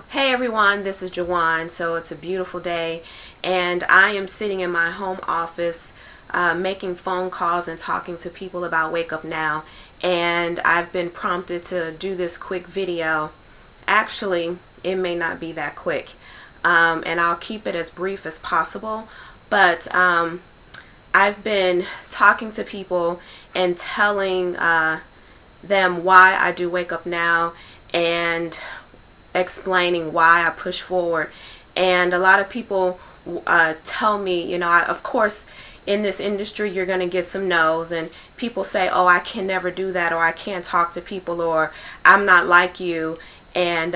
Hey everyone, this is Jawan. So it's a beautiful day, and I am sitting in my home office making phone calls and talking to people about Wake Up Now. And I've been prompted to do this quick video. Actually, it may not be that quick, and I'll keep it as brief as possible. But I've been talking to people and telling them why I do Wake Up Now and explaining why I push forward. And a lot of people tell me, of course, in this industry, you're going to get some no's, and people say, oh, I can never do that, or I can't talk to people, or I'm not like you. And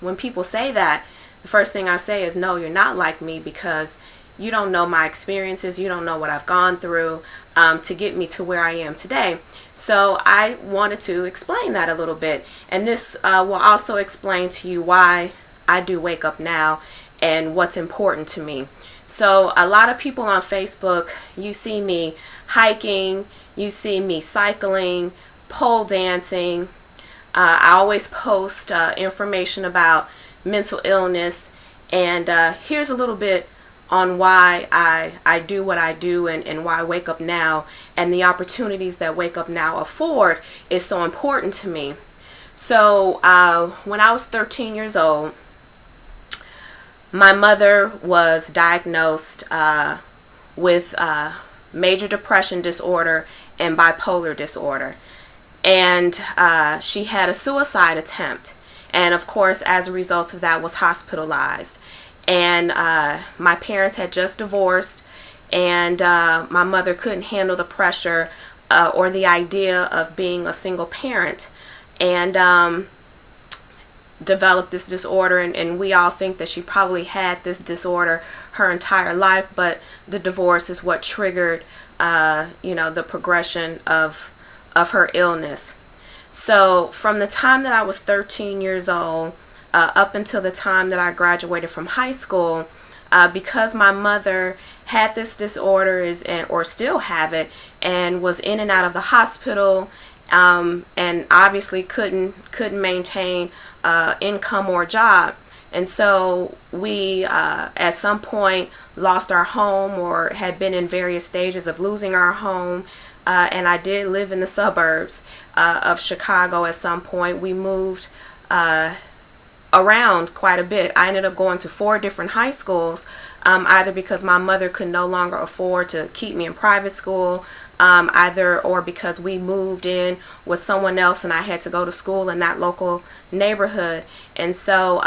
when people say that, the first thing I say is, no, you're not like me, because you don't know my experiences, you don't know what I've gone through to get me to where I am today. So I wanted to explain that a little bit, and this will also explain to you why I do Wake Up Now and what's important to me. So a lot of people on Facebook, you see me hiking, you see me cycling, pole dancing. I always post information about mental illness, and here's a little bit on why I do what I do, and why Wake Up Now and the opportunities that Wake Up Now afford is so important to me. So when I was 13 years old, my mother was diagnosed with major depression disorder and bipolar disorder. And she had a suicide attempt. And of course, as a result of that, was hospitalized. And my parents had just divorced, and my mother couldn't handle the pressure or the idea of being a single parent, and developed this disorder. And we all think that she probably had this disorder her entire life, but the divorce is what triggered the progression of her illness. So from the time that I was 13 years old up until the time that I graduated from high school, because my mother had this disorder or still have it, and was in and out of the hospital, and obviously couldn't maintain income or job. And so we at some point lost our home, or had been in various stages of losing our home. And I did live in the suburbs of Chicago at some point. We moved around quite a bit. I ended up going to 4 different high schools, either because my mother could no longer afford to keep me in private school, or because we moved in with someone else and I had to go to school in that local neighborhood. And so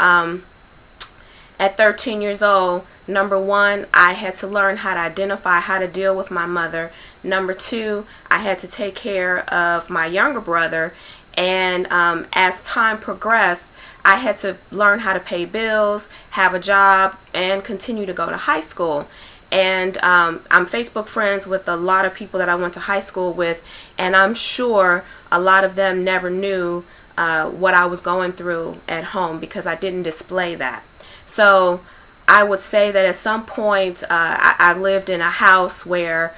at 13 years old, number one, I had to learn how to identify how to deal with my mother. Number two, I had to take care of my younger brother. And as time progressed, I had to learn how to pay bills, have a job, and continue to go to high school. And I'm Facebook friends with a lot of people that I went to high school with, and I'm sure a lot of them never knew what I was going through at home, because I didn't display that. So I would say that at some point I lived in a house where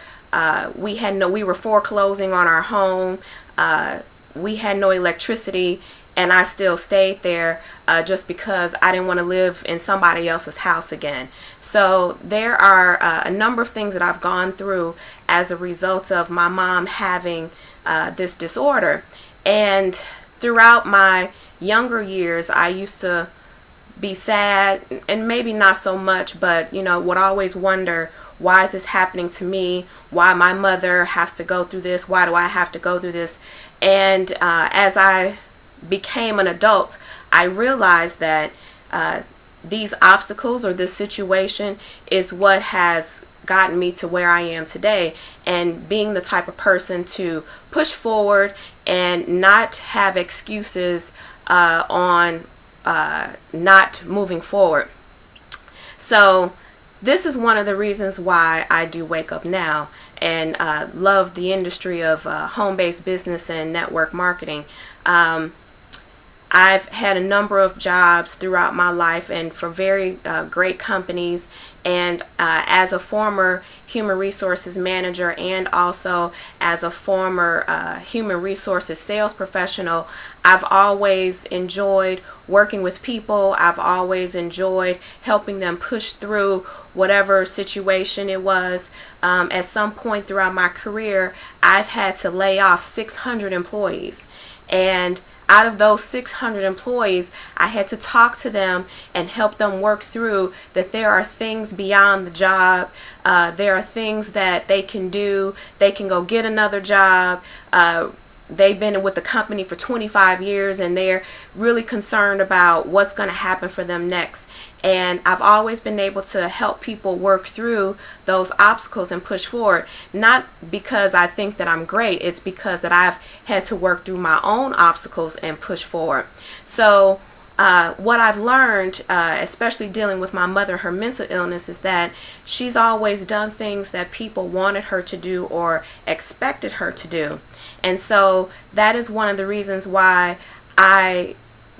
we were foreclosing on our home. We had no electricity, and I still stayed there just because I didn't want to live in somebody else's house again. So there are a number of things that I've gone through as a result of my mom having this disorder. And throughout my younger years, I used to be sad, and maybe not so much, but would always wonder, why is this happening to me? Why my mother has to go through this? Why do I have to go through this? And as I became an adult, I realized that these obstacles, or this situation, is what has gotten me to where I am today, and being the type of person to push forward and not have excuses on not moving forward. So this is one of the reasons why I do Wake Up Now, and love the industry of home-based business and network marketing. I've had a number of jobs throughout my life and for very great companies. And as a former human resources manager and also as a former human resources sales professional, I've always enjoyed working with people. I've always enjoyed helping them push through whatever situation it was. At some point throughout my career, I've had to lay off 600 employees. And out of those 600 employees, I had to talk to them and help them work through that there are things beyond the job. There are things that they can do. They can go get another job. They've been with the company for 25 years and they're really concerned about what's going to happen for them next. And I've always been able to help people work through those obstacles and push forward. Not because I think that I'm great, it's because that I've had to work through my own obstacles and push forward. So what I've learned, especially dealing with my mother, her mental illness, is that she's always done things that people wanted her to do or expected her to do. And so that is one of the reasons why I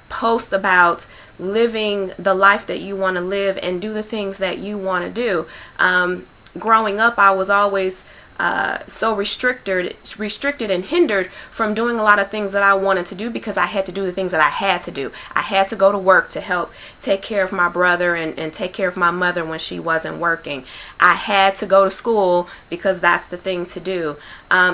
post about living the life that you want to live and do the things that you want to do. Growing up, I was always so restricted and hindered from doing a lot of things that I wanted to do because I had to do the things that I had to do. I had to go to work to help take care of my brother and take care of my mother when she wasn't working. I had to go to school because that's the thing to do.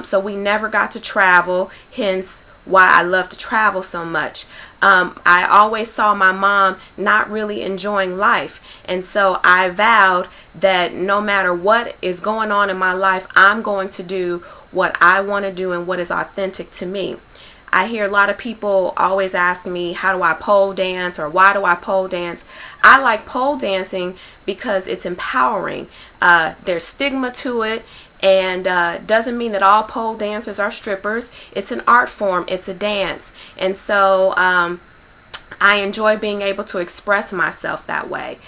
So we never got to travel, hence why I love to travel so much. I always saw my mom not really enjoying life, and so I vowed that no matter what is going on in my life, I'm going to do what I want to do and what is authentic to me. I hear a lot of people always ask me, how do I pole dance, or why do I pole dance? I like pole dancing because it's empowering. There's stigma to it. And doesn't mean that all pole dancers are strippers. It's an art form. It's a dance. And so I enjoy being able to express myself that way.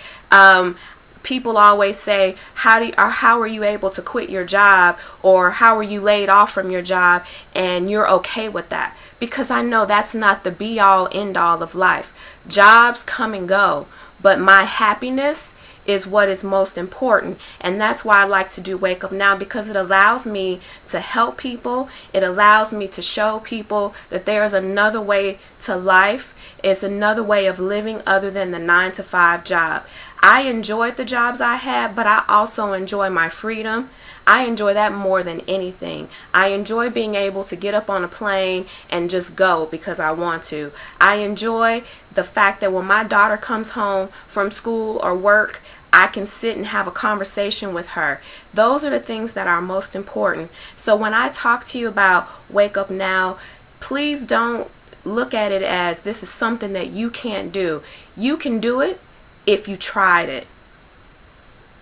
People always say, how are you able to quit your job, or how are you laid off from your job and you're okay with that? Because I know that's not the be all end all of life. Jobs come and go, but my happiness is what is most important. And that's why I like to do Wake Up Now, because it allows me to help people. It allows me to show people that there is another way to life. It's another way of living other than the 9-to-5 job. I enjoyed the jobs I had, but I also enjoy my freedom. I enjoy that more than anything. I enjoy being able to get up on a plane and just go because I want to. I enjoy the fact that when my daughter comes home from school or work, I can sit and have a conversation with her. Those are the things that are most important. So when I talk to you about Wake Up Now, please don't look at it as this is something that you can't do. You can do it if you tried it.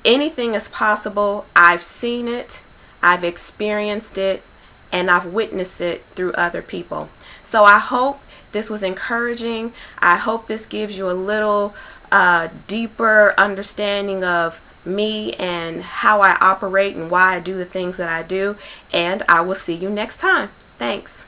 Anything is possible. I've seen it, I've experienced it, and I've witnessed it through other people. So I hope this was encouraging. I hope this gives you a little deeper understanding of me and how I operate and why I do the things that I do. And I will see you next time. Thanks.